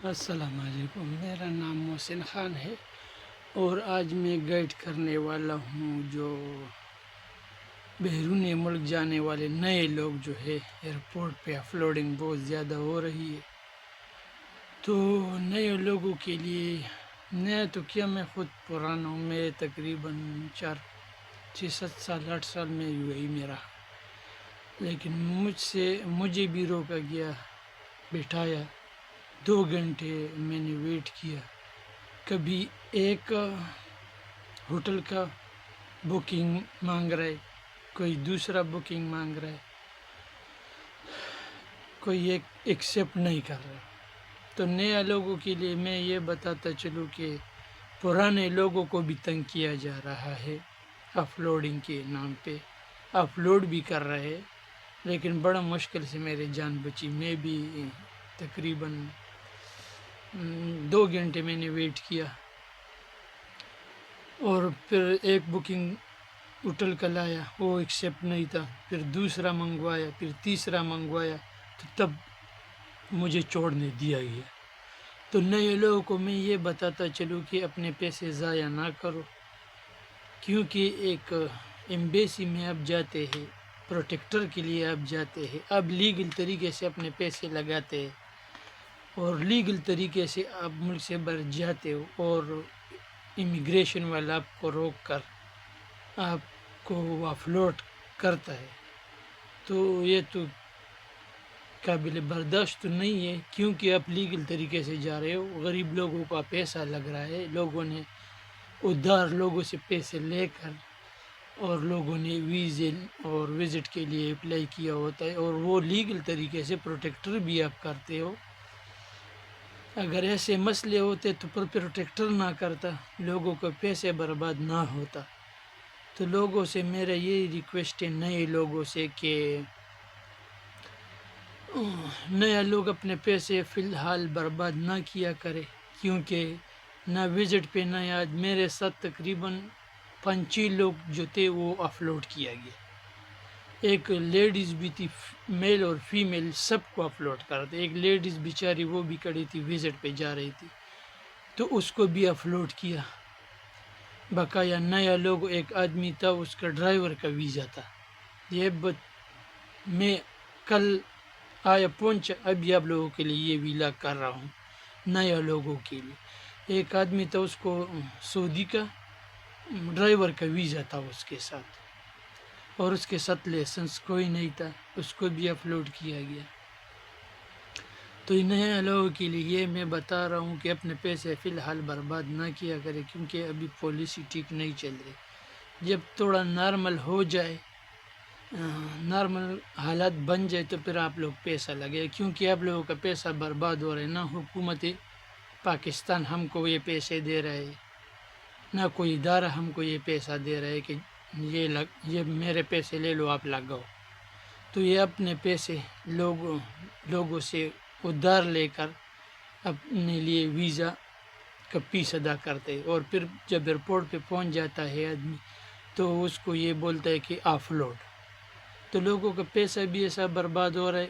السلام علیکم، میرا نام محسن خان ہے اور آج میں گائیڈ کرنے والا ہوں جو بیرون ملک جانے والے نئے لوگ جو ہے ایئرپورٹ پہ اپلوڈنگ بہت زیادہ ہو رہی ہے۔ تو نئے لوگوں کے لیے نیا تو کیا، میں خود پرانا ہوں، میں تقریباً 6 7 8 سال میں UAE میں رہا، لیکن مجھے بھی روکا گیا، بٹھایا 2 گھنٹے میں نے ویٹ کیا، کبھی ایک ہوٹل کا بکنگ مانگ رہا ہے، کوئی دوسرا بکنگ مانگ رہا ہے، کوئی ایک ایکسیپٹ نہیں کر رہا۔ تو نیا لوگوں کے لیے میں یہ بتاتا چلوں کہ پرانے لوگوں کو بھی تنگ کیا جا رہا ہے اپلوڈنگ کے نام پہ، اپلوڈ بھی کر رہے، لیکن بڑا مشکل سے میرے جان بچی۔ میں بھی تقریباً 2 گھنٹے میں نے ویٹ کیا، اور پھر ایک بکنگ ہوٹل کا لایا، وہ ایکسیپٹ نہیں تھا، پھر دوسرا منگوایا، پھر تیسرا منگوایا، تو تب مجھے چھوڑنے دیا گیا۔ تو نئے لوگوں کو میں یہ بتاتا چلوں کہ اپنے پیسے ضائع نہ کرو، کیونکہ ایک ایمبیسی میں آپ جاتے ہیں، پروٹیکٹر کے لیے آپ جاتے ہیں، آپ لیگل طریقے سے اپنے پیسے لگاتے ہیں اور لیگل طریقے سے آپ ملک سے باہر جاتے ہو، اور امیگریشن والا آپ کو روک کر آپ کو اپلوڈ کرتا ہے، تو یہ تو قابل برداشت تو نہیں ہے، کیونکہ آپ لیگل طریقے سے جا رہے ہو، غریب لوگوں کا پیسہ لگ رہا ہے، لوگوں نے ادھار لوگوں سے پیسے لے کر، اور لوگوں نے ویزے اور وزٹ کے لیے اپلائی کیا ہوتا ہے، اور وہ لیگل طریقے سے پروٹیکٹر بھی آپ کرتے ہو۔ اگر ایسے مسئلے ہوتے تو پروٹیکٹر نہ کرتا، لوگوں کو پیسے برباد نہ ہوتا۔ تو لوگوں سے میرا یہ ریکویسٹ ہے، نئے لوگوں سے، کہ نیا لوگ اپنے پیسے فی الحال برباد نہ کیا کرے، کیونکہ نہ وزٹ پہ نہ آج میرے ساتھ تقریباً 5 لوگ جو تھے وہ اپلوڈ کیا گیا، ایک لیڈیز بھی تھی، میل اور فیمیل سب کو اپلوڈ کرتے، ایک لیڈیز بیچاری وہ بھی کڑی تھی، وزٹ پہ جا رہی تھی، تو اس کو بھی اپلوڈ کیا بقایا۔ نیا لوگ ایک آدمی تھا، اس کا ڈرائیور کا ویزا تھا، یہ میں کل آیا پہنچا، ابھی آپ لوگوں کے لیے یہ ویلا کر رہا ہوں نیا لوگوں کے لیے۔ ایک آدمی تھا، اس کو سعودی کا ڈرائیور کا ویزا تھا اس کے ساتھ، اور اس کے ساتھ لائسنس کوئی نہیں تھا، اس کو بھی اپلوڈ کیا گیا۔ تو نیا لوگوں کے لیے یہ میں بتا رہا ہوں کہ اپنے پیسے فی الحال برباد نہ کیا کرے، کیونکہ ابھی پالیسی ٹھیک نہیں چل رہی۔ جب تھوڑا نارمل ہو جائے، نارمل حالات بن جائے، تو پھر آپ لوگ پیسہ لگے، کیونکہ آپ لوگوں کا پیسہ برباد ہو رہا ہے۔ نہ حکومت پاکستان ہم کو یہ پیسے دے رہا ہے، نہ کوئی ادارہ ہم کو یہ پیسہ دے رہا ہے کہ یہ میرے پیسے لے لو، آپ لگاؤ۔ تو یہ اپنے پیسے لوگوں سے ادھار لے کر اپنے لیے ویزا کا فیس ادا کرتے، اور پھر جب ایئرپورٹ پہ پہنچ جاتا ہے آدمی، تو اس کو یہ بولتا ہے کہ آف لوڈ۔ تو لوگوں کا پیسہ بھی ایسا برباد ہو رہا ہے،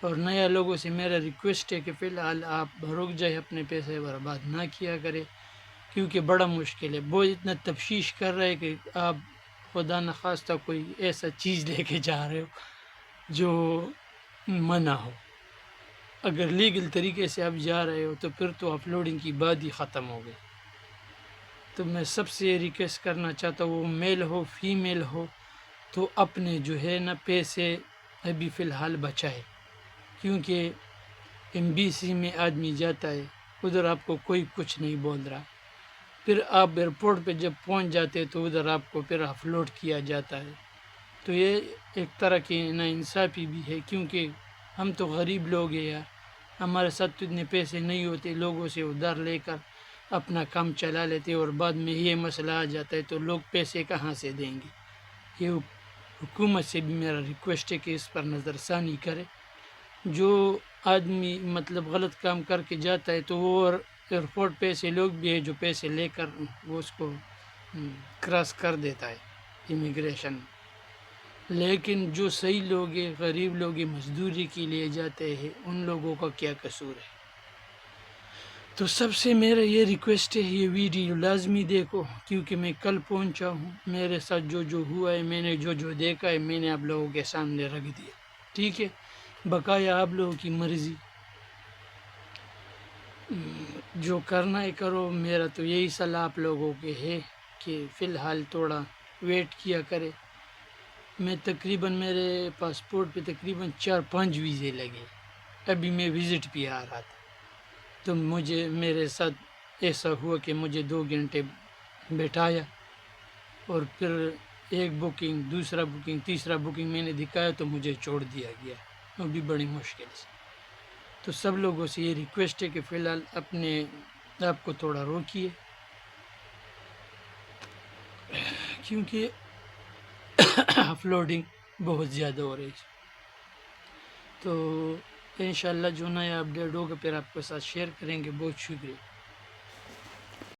اور نیا لوگوں سے میرا ریکویسٹ ہے کہ فی الحال آپ رک جائے، اپنے پیسے برباد نہ کیا کرے، کیونکہ بڑا مشکل ہے۔ وہ اتنا تفتیش کر رہے کہ آپ خدا نخواستہ کوئی ایسا چیز لے کے جا رہے ہو جو منع ہو۔ اگر لیگل طریقے سے آپ جا رہے ہو تو پھر تو اپلوڈنگ کی بات ہی ختم ہو گئی۔ تو میں سب سے ریکویسٹ کرنا چاہتا ہوں، وہ میل ہو فیمیل ہو، تو اپنے جو ہے نا پیسے ابھی فی الحال بچائے، کیونکہ ایمبیسی میں آدمی جاتا ہے، ادھر آپ کو کوئی کچھ نہیں بول رہا، پھر آپ ایئرپورٹ پہ جب پہنچ جاتے تو ادھر آپ کو پھر اپلوڈ کیا جاتا ہے۔ تو یہ ایک طرح کی ناانصافی بھی ہے، کیونکہ ہم تو غریب لوگ ہیں یار، ہمارے ساتھ تو اتنے پیسے نہیں ہوتے، لوگوں سے ادھار لے کر اپنا کام چلا لیتے، اور بعد میں یہ مسئلہ آ جاتا ہے تو لوگ پیسے کہاں سے دیں گے۔ یہ حکومت سے بھی میرا ریکویسٹ ہے کہ اس پر نظر ثانی کرے۔ جو آدمی مطلب غلط کام کر کے جاتا ہے، تو وہ ایئرپورٹ پہ ایسے لوگ بھی ہیں جو پیسے لے کر وہ اس کو کراس کر دیتا ہے امیگریشن۔ لیکن جو صحیح لوگ ہیں، غریب لوگ ہیں، مزدوری کے لیے جاتے ہیں، ان لوگوں کا کیا قصور ہے؟ تو سب سے میرا یہ ریکویسٹ ہے، یہ ویڈیو لازمی دیکھو، کیونکہ میں کل پہنچا ہوں، میرے ساتھ جو جو ہوا ہے، میں نے جو جو دیکھا ہے، میں نے آپ لوگوں کے سامنے رکھ دیا، ٹھیک ہے؟ بقایا آپ لوگوں کی مرضی، جو کرنا ہے کرو۔ میرا تو یہی صلاح آپ لوگوں کے ہے کہ فی الحال تھوڑا ویٹ کیا کرے۔ میں تقریباً میرے پاسپورٹ پہ تقریباً 4-5 ویزے لگے، ابھی میں وزٹ پہ آ رہا تھا، تو میرے ساتھ ایسا ہوا کہ مجھے 2 گھنٹے بیٹھایا، اور پھر ایک بکنگ، دوسرا بکنگ، تیسرا بکنگ میں نے دکھایا تو مجھے چھوڑ دیا گیا، وہ بھی بڑی مشکل سے۔ تو سب لوگوں سے یہ ریکویسٹ ہے کہ فی الحال اپنے آپ کو تھوڑا روکیے، کیونکہ اپلوڈنگ بہت زیادہ ہو رہی ہے۔ تو انشاءاللہ جو نیا اپڈیٹ ہوگا پھر آپ کے ساتھ شیئر کریں گے۔ بہت شکریہ۔